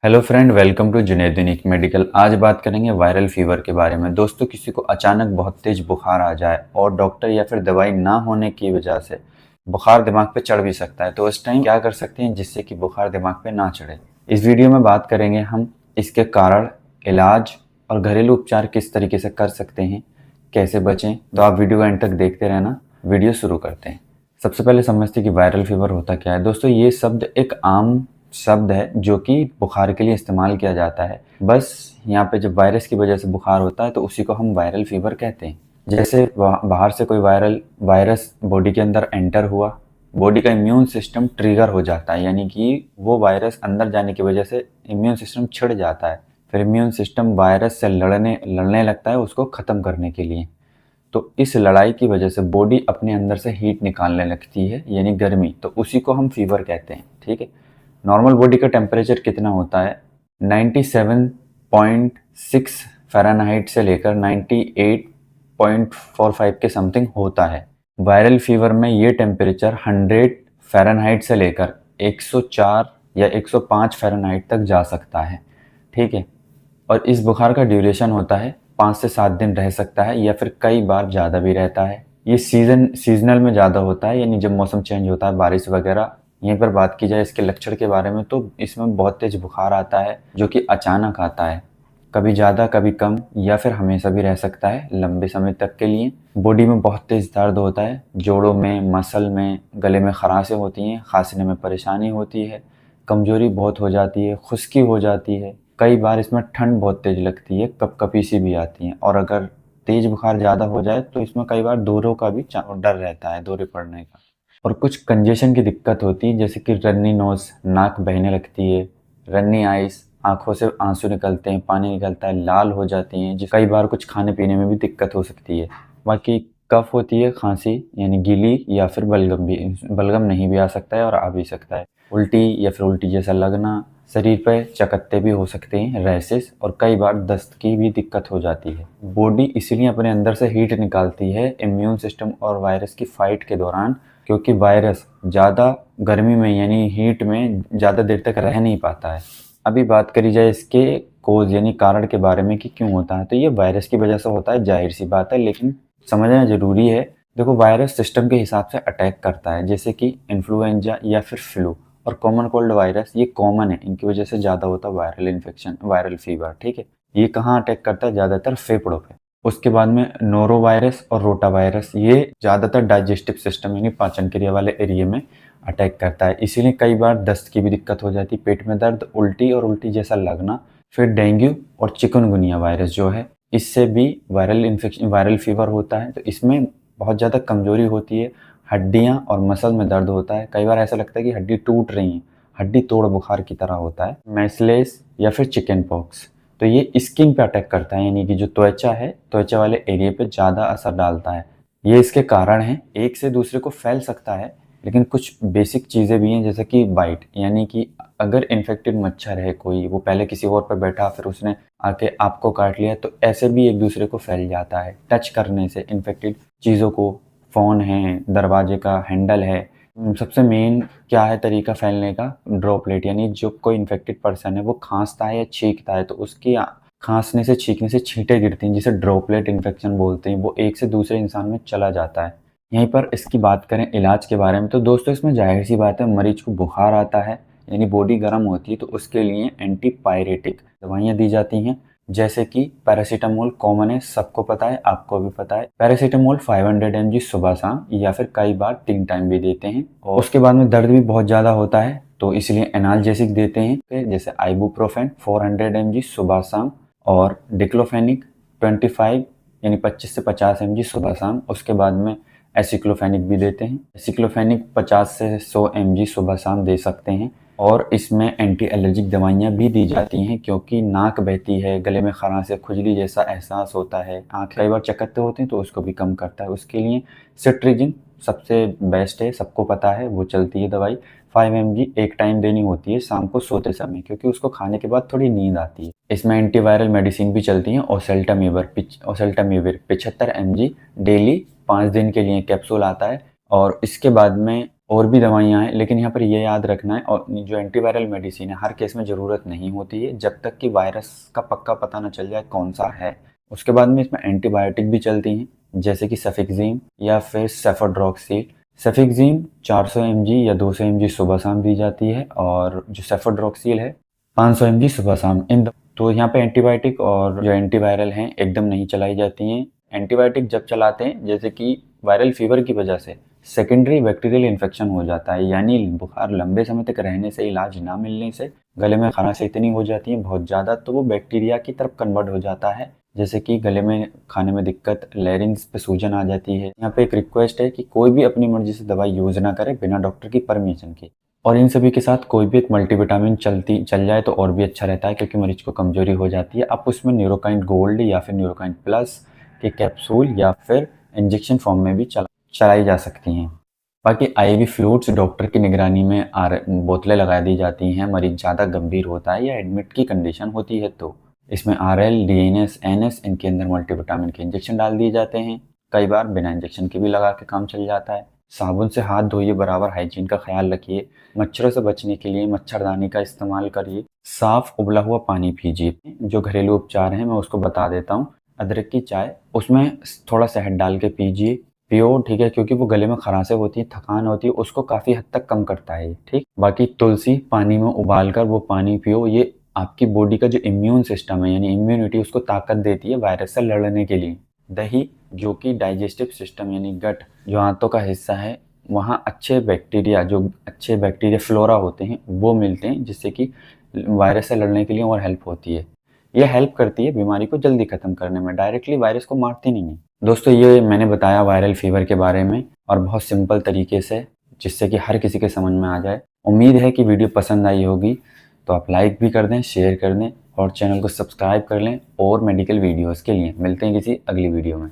Hello friend, welcome to Junaid unique medical. आज बात करेंगे वायरल फीवर के बारे में। दोस्तों, किसी को अचानक बहुत तेज बुखार आ जाए और डॉक्टर या फिर दवाई ना होने की वजह से बुखार दिमाग पे चढ़ भी सकता है, तो उस टाइम क्या कर सकते हैं जिससे कि बुखार दिमाग पे ना चढ़े। इस वीडियो में बात करेंगे हम इसके कारण, इलाज और घरेलू उपचार किस तरीके से कर सकते हैं, कैसे बचें। तो आप वीडियो का एंड तक देखते रहना। वीडियो शुरू करते हैं। सबसे पहले समझते हैं कि वायरल फीवर होता क्या है। दोस्तों, ये शब्द एक आम शब्द है जो कि बुखार के लिए इस्तेमाल किया जाता है। बस यहाँ पे जब वायरस की वजह से बुखार होता है तो उसी को हम वायरल फीवर कहते हैं। जैसे बाहर से कोई वायरस बॉडी के अंदर एंटर हुआ, बॉडी का इम्यून सिस्टम ट्रिगर हो जाता है, यानी कि वो वायरस अंदर जाने की वजह से इम्यून सिस्टम छिड़ जाता है। फिर इम्यून सिस्टम वायरस से लड़ने लगता है उसको ख़त्म करने के लिए। तो इस लड़ाई की वजह से बॉडी अपने अंदर से हीट निकालने लगती है, यानी गर्मी, तो उसी को हम फीवर कहते हैं। ठीक है। नॉर्मल बॉडी का टेम्परेचर कितना होता है? 97.6 फ़ारेनहाइट से लेकर 98.45 के समथिंग होता है। वायरल फीवर में ये टेम्परेचर 100 फ़ारेनहाइट से लेकर 104 या 105 फ़ारेनहाइट तक जा सकता है। ठीक है। और इस बुखार का ड्यूरेशन होता है 5 से 7 दिन रह सकता है, या फिर कई बार ज़्यादा भी रहता है। ये सीजनल में ज़्यादा होता है, यानी जब मौसम चेंज होता है, बारिश वगैरह। यहीं पर बात की जाए इसके लक्षण के बारे में, तो इसमें बहुत तेज बुखार आता है जो कि अचानक आता है, कभी ज़्यादा कभी कम, या फिर हमेशा भी रह सकता है लंबे समय तक के लिए। बॉडी में बहुत तेज दर्द होता है, जोड़ों में, मसल में, गले में खराशें होती हैं, खांसने में परेशानी होती है, कमजोरी बहुत हो जाती है, खुश्की हो जाती है। कई बार इसमें ठंड बहुत तेज लगती है, कपकपी सी भी आती है, और अगर तेज बुखार ज़्यादा हो जाए तो इसमें कई बार दौरों का भी डर रहता है, दौरे पड़ने का। और कुछ कंजेशन की दिक्कत होती है, जैसे कि रन्नी नोज, नाक बहने लगती है, रन्नी आइस, आंखों से आंसू निकलते हैं, पानी निकलता है, लाल हो जाती हैं, जिस कई बार कुछ खाने पीने में भी दिक्कत हो सकती है। बाकी कफ होती है, खांसी यानी गीली, या फिर बलगम नहीं भी आ सकता है और आ भी सकता है। उल्टी या फिर उल्टी जैसा लगना, शरीर पर चकत्ते भी हो सकते हैं, रैशेस, और कई बार दस्त की भी दिक्कत हो जाती है। बॉडी इसीलिए अपने अंदर से हीट निकालती है इम्यून सिस्टम और वायरस की फाइट के दौरान, क्योंकि वायरस ज़्यादा गर्मी में यानी हीट में ज़्यादा देर तक रह नहीं पाता है। अभी बात करी जाए इसके कोज यानी कारण के बारे में कि क्यों होता है, तो ये वायरस की वजह से होता है, जाहिर सी बात है, लेकिन समझना ज़रूरी है। देखो, वायरस सिस्टम के हिसाब से अटैक करता है, जैसे कि इन्फ्लुएंजा या फिर फ्लू और कॉमन कोल्ड वायरस, ये कॉमन है, इनकी वजह से ज़्यादा होता है वायरल इन्फेक्शन, वायरल फीवर। ठीक है। ये कहाँ अटैक करता है? ज़्यादातर फेफड़ों पे। उसके बाद में नोरो वायरस और रोटा वायरस, ये ज़्यादातर डाइजेस्टिव सिस्टम यानी पाचन क्रिया वाले एरिया में अटैक करता है, इसीलिए कई बार दस्त की भी दिक्कत हो जाती है, पेट में दर्द, उल्टी और उल्टी जैसा लगना। फिर डेंगू और चिकनगुनिया वायरस जो है, इससे भी वायरल फीवर होता है। तो इसमें बहुत ज़्यादा कमजोरी होती है, हड्डियाँ और मसल में दर्द होता है, कई बार ऐसा लगता है कि हड्डी टूट रही है, हड्डी तोड़ बुखार की तरह होता है। मैस्लेस या फिर चिकन पॉक्स, तो ये स्किन पे अटैक करता है, यानी कि जो त्वचा है, त्वचा वाले एरिया पे ज़्यादा असर डालता है। ये इसके कारण हैं। एक से दूसरे को फैल सकता है, लेकिन कुछ बेसिक चीज़ें भी हैं, जैसे कि बाइट, यानी कि अगर इन्फेक्टेड मच्छर है कोई, वो पहले किसी और पर बैठा, फिर उसने आके आपको काट लिया, तो ऐसे भी एक दूसरे को फैल जाता है टच करने से इन्फेक्टेड चीज़ों को। फ़ोन है, दरवाजे का हैंडल है। सबसे मेन क्या है तरीका फैलने का? ड्रॉपलेट, यानी जो कोई इन्फेक्टेड पर्सन है वो खांसता है या छींकता है, तो उसकी खांसने से, छींकने से छींटे गिरती हैं, जिसे ड्रॉपलेट इन्फेक्शन बोलते हैं। वो एक से दूसरे इंसान में चला जाता है। यहीं पर इसकी बात करें इलाज के बारे में, तो दोस्तों इसमें जाहिर सी बात है, मरीज को बुखार आता है यानी बॉडी गर्म होती है, तो उसके लिए एंटीपायरेटिक दवाइयाँ दी जाती हैं, जैसे कि पैरासीटामोल कॉमन है, सबको पता है, आपको भी पता है। पैरासीटामोल 500 mg सुबह शाम, या फिर कई बार 3 टाइम भी देते हैं। और उसके बाद में दर्द भी बहुत ज़्यादा होता है, तो इसलिए एनाल्जेसिक देते हैं, जैसे आइबुप्रोफेन 400 mg सुबह शाम, और डिक्लोफेनिक 25 यानी 25 से 50 mg सुबह शाम। उसके बाद में एसिक्लोफेनिक भी देते हैं। एसिक्लोफेनिक 50 से 100 mg सुबह शाम दे सकते हैं। और इसमें एंटी एलर्जिक दवाइयाँ भी दी जाती हैं, क्योंकि नाक बहती है, गले में खराश या खुजली जैसा एहसास होता है, आँख कई बार चकत्ते होते हैं, तो उसको भी कम करता है। उसके लिए सिट्रीजिन सबसे बेस्ट है, सबको पता है, वो चलती है दवाई। 5 mg एक टाइम देनी होती है शाम को सोते समय, क्योंकि उसको खाने के बाद थोड़ी नींद आती है। इसमें एंटीवायरल मेडिसिन भी चलती हैं, ओसेल्टामिविर 75 mg डेली 5 दिन के लिए कैप्सूल आता है। और इसके बाद में और भी दवाइयाँ हैं, लेकिन यहाँ पर ये याद रखना है, और जो एंटीवायरल मेडिसिन है हर केस में ज़रूरत नहीं होती है जब तक कि वायरस का पक्का पता ना चल जाए कौन सा है। उसके बाद में इसमें एंटीबायोटिक भी चलती हैं, जैसे कि सफिक्ज़िम या फिर सेफोड्रॉक्सील। सफिक्ज़िम 400 mg या 200 mg सुबह शाम दी जाती है, और जो सेफोड्रॉक्सील है 500 mg सुबह शाम। तो यहाँ पे एंटीबायोटिक और जो एंटीवायरल हैं एकदम नहीं चलाई जाती हैं। एंटीबायोटिक जब चलाते हैं जैसे कि वायरल फीवर की वजह से सेकेंडरी बैक्टीरियल इन्फेक्शन हो जाता है, यानी बुखार लंबे समय तक रहने से, इलाज ना मिलने से गले में खराश इतनी हो जाती है बहुत ज़्यादा, तो वो बैक्टीरिया की तरफ कन्वर्ट हो जाता है, जैसे कि गले में खाने में दिक्कत, लैरिंग्स पे सूजन आ जाती है। यहाँ पे एक रिक्वेस्ट है कि कोई भी अपनी मर्जी से दवाई यूज़ ना करे बिना डॉक्टर की परमिशन के। और इन सभी के साथ कोई भी एक मल्टीविटामिन चल जाए तो और भी अच्छा रहता है, क्योंकि मरीज को कमजोरी हो जाती है। आप उसमें न्यूरोकाइन गोल्ड या फिर न्यूरोकाइन प्लस के कैप्सूल या फिर इंजेक्शन फॉर्म में भी चलाई जा सकती हैं। बाकी आईवी फ्लूइड्स डॉक्टर की निगरानी में बोतलें लगा दी जाती हैं, मरीज ज़्यादा गंभीर होता है या एडमिट की कंडीशन होती है तो इसमें आरएल, डीएनएस, एनएस इनके अंदर मल्टीविटामिन के इंजेक्शन डाल दिए जाते हैं। कई बार बिना इंजेक्शन के भी लगा के काम चल जाता है। साबुन से हाथ धोइए, बराबर हाइजीन का ख्याल रखिए। मच्छरों से बचने के लिए मच्छरदानी का इस्तेमाल करिए। साफ उबला हुआ पानी पीजिए। जो घरेलू उपचार हैं मैं उसको बता देता हूँ। अदरक की चाय, उसमें थोड़ा शहद डाल के पीजिए, पियो, ठीक है, क्योंकि वो गले में खराशें होती है, थकान होती है, उसको काफ़ी हद तक कम करता है, ठीक। बाकी तुलसी पानी में उबाल कर वो पानी पियो, ये आपकी बॉडी का जो इम्यून सिस्टम है यानी इम्यूनिटी, उसको ताकत देती है वायरस से लड़ने के लिए। दही, जो कि डाइजेस्टिव सिस्टम यानी गट, जो आंतों का हिस्सा है, वहाँ अच्छे बैक्टीरिया फ्लोरा होते हैं वो मिलते हैं, जिससे कि वायरस से लड़ने के लिए और हेल्प होती है। ये हेल्प करती है बीमारी को जल्दी खत्म करने में, डायरेक्टली वायरस को मारती नहीं है। दोस्तों ये मैंने बताया वायरल फीवर के बारे में, और बहुत सिंपल तरीके से, जिससे कि हर किसी के समझ में आ जाए। उम्मीद है कि वीडियो पसंद आई होगी, तो आप लाइक भी कर दें, शेयर कर दें और चैनल को सब्सक्राइब कर लें और मेडिकल वीडियोज़ के लिए। मिलते हैं किसी अगली वीडियो में।